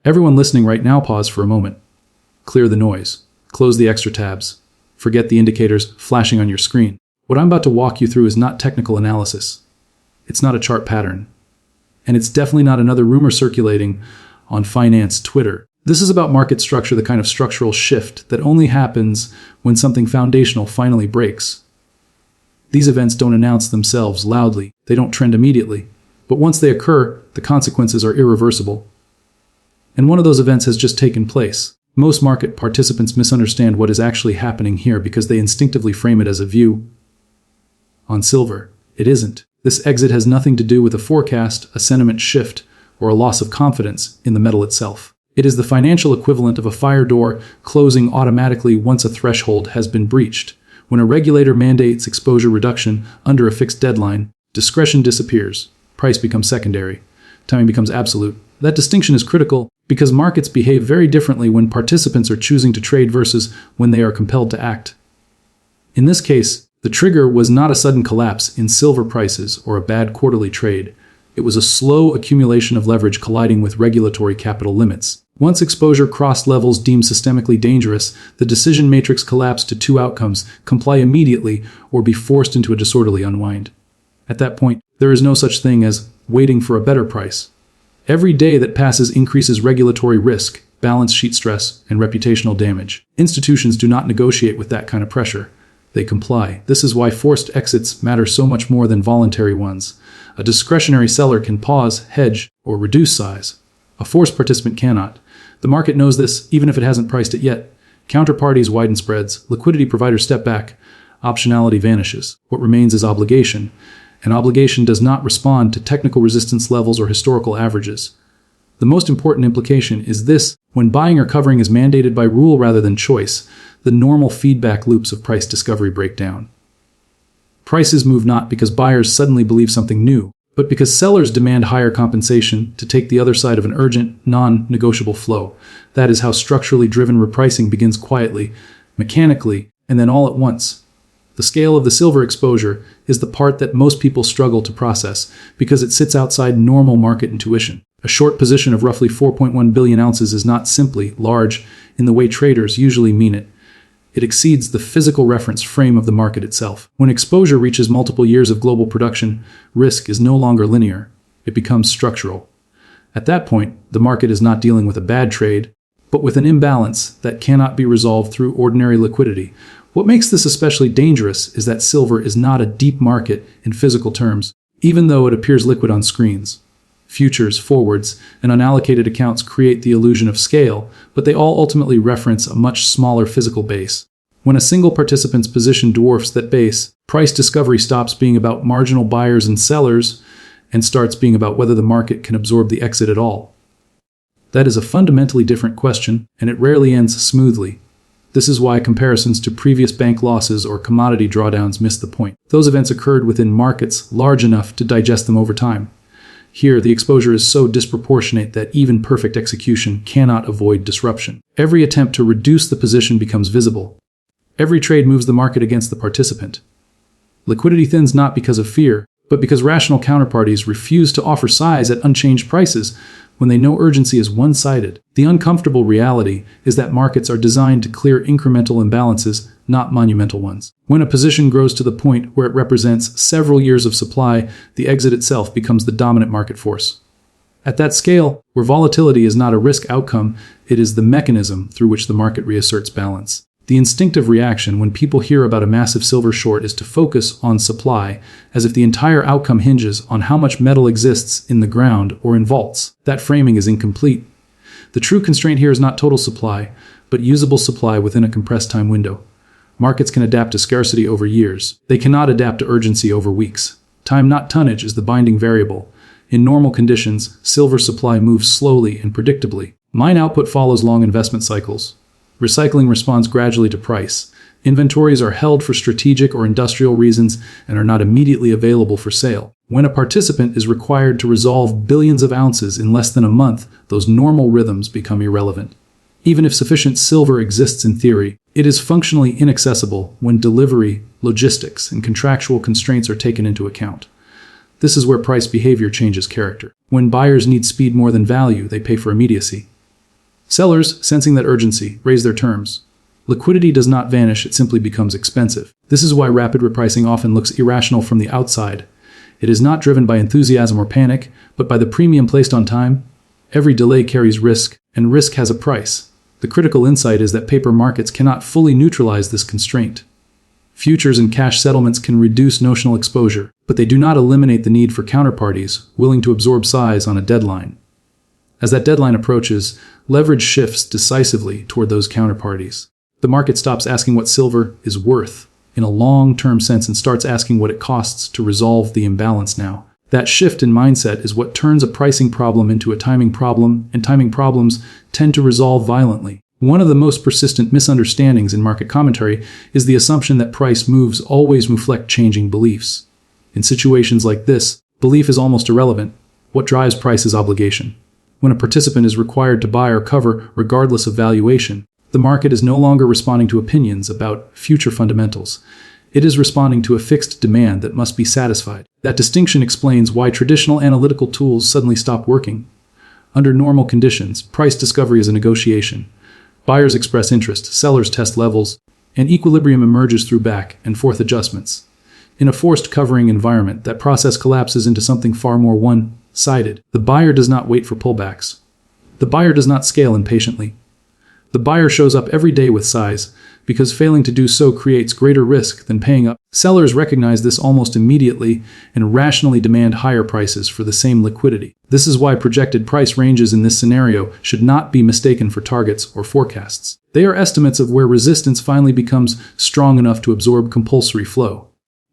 Everyone listening right now, pause for a moment. Clear the noise. Close the extra tabs. Forget the indicators flashing on your screen. What I'm about to walk you through is not technical analysis. It's not a chart pattern. And it's definitely not another rumor circulating on finance Twitter. This is about market structure, the kind of structural shift that only happens when something foundational finally breaks. These events don't announce themselves loudly. They don't trend immediately. But once they occur, the consequences are irreversible. And one of those events has just taken place. Most market participants misunderstand what is actually happening here because they instinctively frame it as a view on silver. It isn't. This exit has nothing to do with a forecast, a sentiment shift, or a loss of confidence in the metal itself. It is the financial equivalent of a fire door closing automatically once a threshold has been breached. When a regulator mandates exposure reduction under a fixed deadline, discretion disappears. Price becomes secondary. Timing becomes absolute. That distinction is critical because markets behave very differently when participants are choosing to trade versus when they are compelled to act. In this case, the trigger was not a sudden collapse in silver prices or a bad quarterly trade. It was a slow accumulation of leverage colliding with regulatory capital limits. Once exposure crossed levels deemed systemically dangerous, the decision matrix collapsed to two outcomes: comply immediately or be forced into a disorderly unwind. At that point, there is no such thing as waiting for a better price. Every day that passes increases regulatory risk, balance sheet stress, and reputational damage. Institutions do not negotiate with that kind of pressure. They comply. This is why forced exits matter so much more than voluntary ones. A discretionary seller can pause, hedge, or reduce size. A forced participant cannot. The market knows this, even if it hasn't priced it yet. Counterparties widen spreads, liquidity providers step back, optionality vanishes. What remains is obligation. And obligation does not respond to technical resistance levels or historical averages. The most important implication is this: when buying or covering is mandated by rule rather than choice, the normal feedback loops of price discovery break down. Prices move not because buyers suddenly believe something new, but because sellers demand higher compensation to take the other side of an urgent, non-negotiable flow. That is how structurally driven repricing begins quietly, mechanically, and then all at once. The scale of the silver exposure is the part that most people struggle to process because it sits outside normal market intuition. A short position of roughly 4.1 billion ounces is not simply large in the way traders usually mean it. It exceeds the physical reference frame of the market itself. When exposure reaches multiple years of global production, risk is no longer linear. It becomes structural. At that point, the market is not dealing with a bad trade, but with an imbalance that cannot be resolved through ordinary liquidity. What makes this especially dangerous is that silver is not a deep market in physical terms, even though it appears liquid on screens. Futures, forwards, and unallocated accounts create the illusion of scale, but they all ultimately reference a much smaller physical base. When a single participant's position dwarfs that base, price discovery stops being about marginal buyers and sellers and starts being about whether the market can absorb the exit at all. That is a fundamentally different question, and it rarely ends smoothly. This is why comparisons to previous bank losses or commodity drawdowns miss the point. Those events occurred within markets large enough to digest them over time. Here, the exposure is so disproportionate that even perfect execution cannot avoid disruption. Every attempt to reduce the position becomes visible. Every trade moves the market against the participant. Liquidity thins not because of fear, but because rational counterparties refuse to offer size at unchanged prices when they know urgency is one-sided. The uncomfortable reality is that markets are designed to clear incremental imbalances, not monumental ones. When a position grows to the point where it represents several years of supply, the exit itself becomes the dominant market force. At that scale, where volatility is not a risk outcome, it is the mechanism through which the market reasserts balance. The instinctive reaction when people hear about a massive silver short is to focus on supply, as if the entire outcome hinges on how much metal exists in the ground or in vaults. That framing is incomplete. The true constraint here is not total supply, but usable supply within a compressed time window. Markets can adapt to scarcity over years. They cannot adapt to urgency over weeks. Time, not tonnage, is the binding variable. In normal conditions, silver supply moves slowly and predictably. Mine output follows long investment cycles. Recycling responds gradually to price. Inventories are held for strategic or industrial reasons and are not immediately available for sale. When a participant is required to resolve billions of ounces in less than a month, those normal rhythms become irrelevant. Even if sufficient silver exists in theory, it is functionally inaccessible when delivery, logistics, and contractual constraints are taken into account. This is where price behavior changes character. When buyers need speed more than value, they pay for immediacy. Sellers, sensing that urgency, raise their terms. Liquidity does not vanish, it simply becomes expensive. This is why rapid repricing often looks irrational from the outside. It is not driven by enthusiasm or panic, but by the premium placed on time. Every delay carries risk, and risk has a price. The critical insight is that paper markets cannot fully neutralize this constraint. Futures and cash settlements can reduce notional exposure, but they do not eliminate the need for counterparties willing to absorb size on a deadline. As that deadline approaches, leverage shifts decisively toward those counterparties. The market stops asking what silver is worth in a long-term sense and starts asking what it costs to resolve the imbalance now. That shift in mindset is what turns a pricing problem into a timing problem, and timing problems tend to resolve violently. One of the most persistent misunderstandings in market commentary is the assumption that price moves always reflect changing beliefs. In situations like this, belief is almost irrelevant. What drives price is obligation. When a participant is required to buy or cover regardless of valuation, the market is no longer responding to opinions about future fundamentals. It is responding to a fixed demand that must be satisfied. That distinction explains why traditional analytical tools suddenly stop working. Under normal conditions, price discovery is a negotiation. Buyers express interest, sellers test levels, and equilibrium emerges through back and forth adjustments. In a forced covering environment, that process collapses into something far more one-sided. The buyer does not wait for pullbacks. The buyer does not scale impatiently. The buyer shows up every day with size, because failing to do so creates greater risk than paying up. Sellers recognize this almost immediately and rationally demand higher prices for the same liquidity. This is why projected price ranges in this scenario should not be mistaken for targets or forecasts. They are estimates of where resistance finally becomes strong enough to absorb compulsory flow.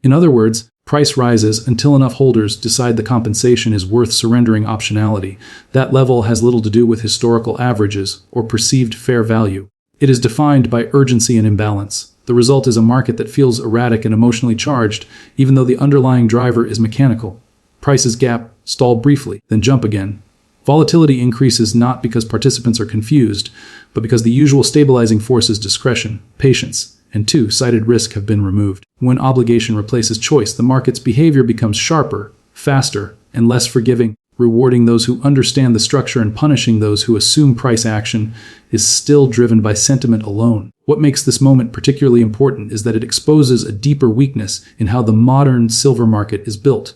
In other words, price rises until enough holders decide the compensation is worth surrendering optionality. That level has little to do with historical averages or perceived fair value. It is defined by urgency and imbalance. The result is a market that feels erratic and emotionally charged, even though the underlying driver is mechanical. Prices gap, stall briefly, then jump again. Volatility increases not because participants are confused, but because the usual stabilizing forces discretion, patience, and two-sided risk have been removed. When obligation replaces choice, the market's behavior becomes sharper, faster, and less forgiving. Rewarding those who understand the structure and punishing those who assume price action is still driven by sentiment alone. What makes this moment particularly important is that it exposes a deeper weakness in how the modern silver market is built.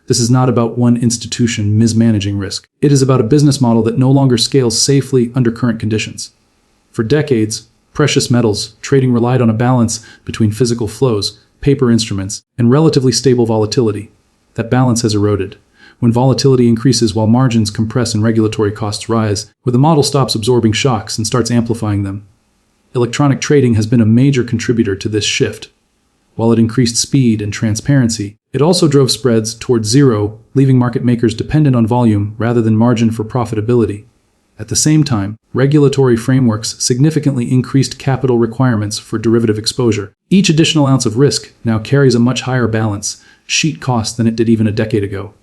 This is not about one institution mismanaging risk. It is about a business model that no longer scales safely under current conditions. For decades, precious metals trading relied on a balance between physical flows, paper instruments, and relatively stable volatility. That balance has eroded. When volatility increases while margins compress and regulatory costs rise, where the model stops absorbing shocks and starts amplifying them. Electronic trading has been a major contributor to this shift. While it increased speed and transparency, it also drove spreads towards zero, leaving market makers dependent on volume rather than margin for profitability. At the same time, regulatory frameworks significantly increased capital requirements for derivative exposure. Each additional ounce of risk now carries a much higher balance sheet cost than it did even a decade ago.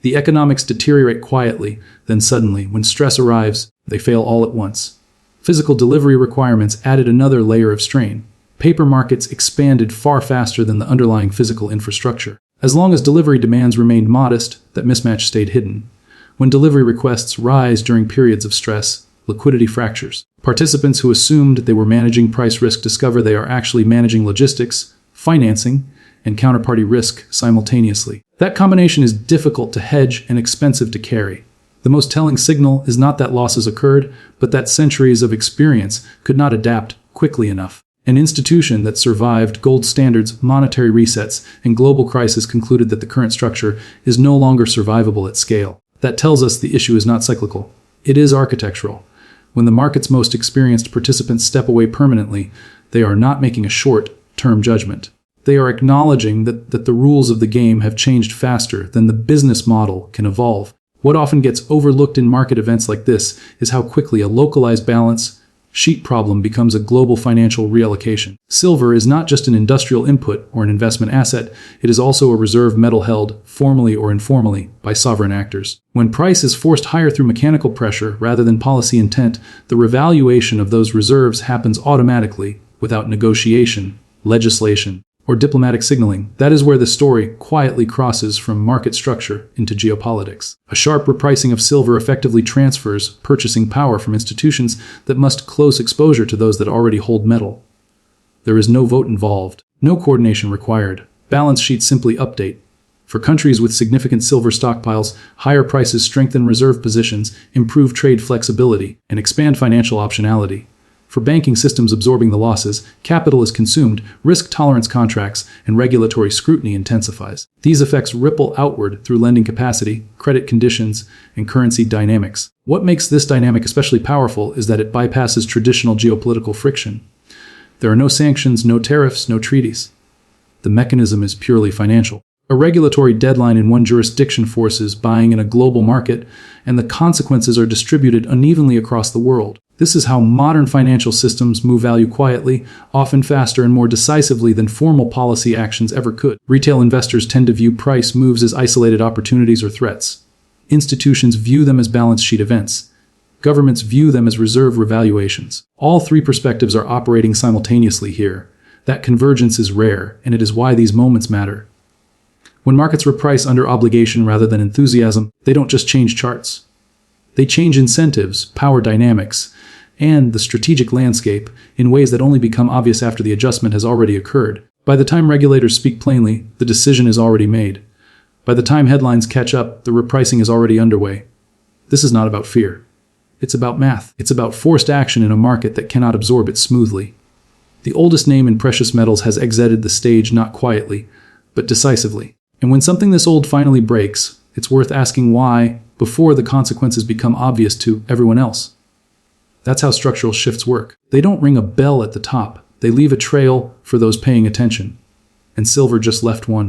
The economics deteriorate quietly, then suddenly, when stress arrives, they fail all at once. Physical delivery requirements added another layer of strain. Paper markets expanded far faster than the underlying physical infrastructure. As long as delivery demands remained modest, that mismatch stayed hidden. When delivery requests rise during periods of stress, liquidity fractures. Participants who assumed they were managing price risk discover they are actually managing logistics, financing, and counterparty risk simultaneously. That combination is difficult to hedge and expensive to carry. The most telling signal is not that losses occurred, but that centuries of experience could not adapt quickly enough. An institution that survived gold standards, monetary resets, and global crisis concluded that the current structure is no longer survivable at scale. That tells us the issue is not cyclical. It is architectural. When the market's most experienced participants step away permanently, they are not making a short-term judgment. They are acknowledging that the rules of the game have changed faster than the business model can evolve. What often gets overlooked in market events like this is how quickly a localized balance sheet problem becomes a global financial reallocation. Silver is not just an industrial input or an investment asset, it is also a reserve metal held, formally or informally, by sovereign actors. When price is forced higher through mechanical pressure rather than policy intent, the revaluation of those reserves happens automatically, without negotiation, legislation, or diplomatic signaling. That is where the story quietly crosses from market structure into geopolitics. A sharp repricing of silver effectively transfers purchasing power from institutions that must close exposure to those that already hold metal. There is no vote involved, no coordination required. Balance sheets simply update. For countries with significant silver stockpiles, higher prices strengthen reserve positions, improve trade flexibility, and expand financial optionality. For banking systems absorbing the losses, capital is consumed, risk tolerance contracts, and regulatory scrutiny intensifies. These effects ripple outward through lending capacity, credit conditions, and currency dynamics. What makes this dynamic especially powerful is that it bypasses traditional geopolitical friction. There are no sanctions, no tariffs, no treaties. The mechanism is purely financial. A regulatory deadline in one jurisdiction forces buying in a global market, and the consequences are distributed unevenly across the world. This is how modern financial systems move value quietly, often faster and more decisively than formal policy actions ever could. Retail investors tend to view price moves as isolated opportunities or threats. Institutions view them as balance sheet events. Governments view them as reserve revaluations. All three perspectives are operating simultaneously here. That convergence is rare, and it is why these moments matter. When markets reprice under obligation rather than enthusiasm, they don't just change charts. They change incentives, power dynamics, and the strategic landscape in ways that only become obvious after the adjustment has already occurred. By the time regulators speak plainly, the decision is already made. By the time headlines catch up, the repricing is already underway. This is not about fear. It's about math. It's about forced action in a market that cannot absorb it smoothly. The oldest name in precious metals has exited the stage not quietly, but decisively. And when something this old finally breaks, it's worth asking why before the consequences become obvious to everyone else. That's how structural shifts work. They don't ring a bell at the top. They leave a trail for those paying attention. And silver just left one.